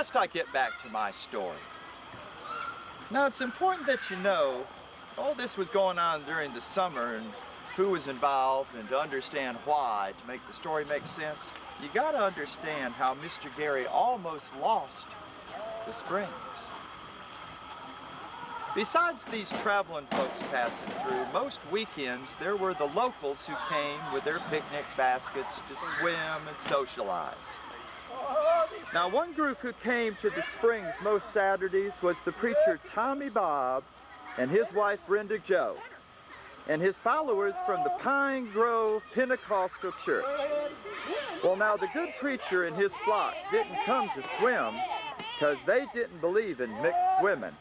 Last I get back to my story. Now, it's important that you know all this was going on during the summer and who was involved, and to understand why, to make the story make sense, you got to understand how Mr. Gary almost lost the springs. Besides these traveling folks passing through, most weekends there were the locals who came with their picnic baskets to swim and socialize. Now, one group who came to the springs most Saturdays was the preacher Tommy Bob and his wife Brenda Jo, and his followers from the Pine Grove Pentecostal Church. Well, now, the good preacher and his flock didn't come to swim because they didn't believe in mixed swimming.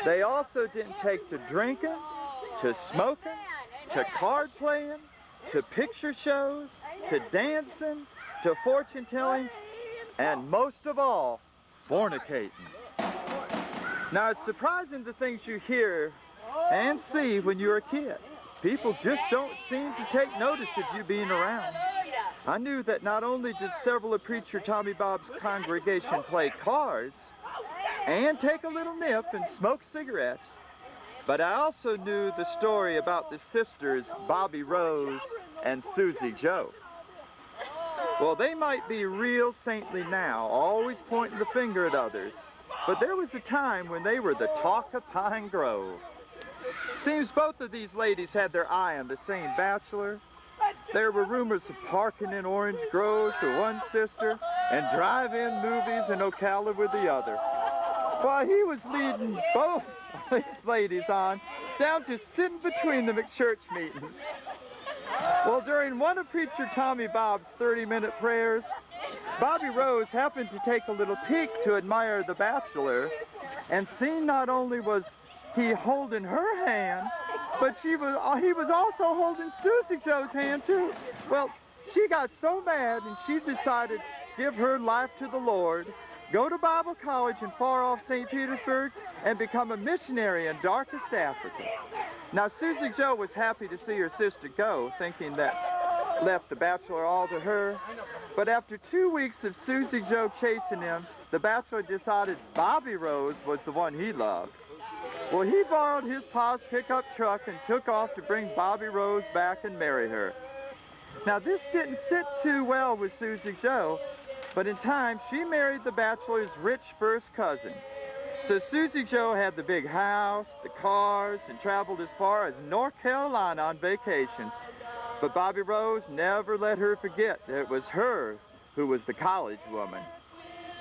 They also didn't take to drinking, to smoking, to card playing, to picture shows, to dancing, to fortune telling, and most of all, fornicating. Now, it's surprising the things you hear and see when you're a kid. People just don't seem to take notice of you being around. I knew that not only did several of Preacher Tommy Bob's congregation play cards and take a little nip and smoke cigarettes, but I also knew the story about the sisters Bobby Rose and Susie Jo. Well, they might be real saintly now, always pointing the finger at others, but there was a time when they were the talk of Pine Grove. Seems both of these ladies had their eye on the same bachelor. There were rumors of parking in Orange Groves with one sister and drive-in movies in Ocala with the other. While he was leading both of these ladies on down to sitting between them at church meetings. Well, during one of Preacher Tommy Bob's 30-minute prayers, Bobby Rose happened to take a little peek to admire the bachelor, and seen not only was he holding her hand, but he was also holding Susie Jo's hand too. Well, she got so mad and she decided to give her life to the Lord, go to Bible college in far-off St. Petersburg, and become a missionary in darkest Africa. Now, Susie Jo was happy to see her sister go, thinking that left the bachelor all to her. But after 2 weeks of Susie Jo chasing him, the bachelor decided Bobby Rose was the one he loved. Well, he borrowed his pa's pickup truck and took off to bring Bobby Rose back and marry her. Now, this didn't sit too well with Susie Jo, but in time, she married the bachelor's rich first cousin. So Susie Jo had the big house, the cars, and traveled as far as North Carolina on vacations. But Bobby Rose never let her forget that it was her who was the college woman.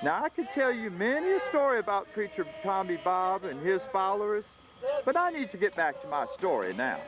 Now, I could tell you many a story about Preacher Tommy Bob and his followers, but I need to get back to my story now.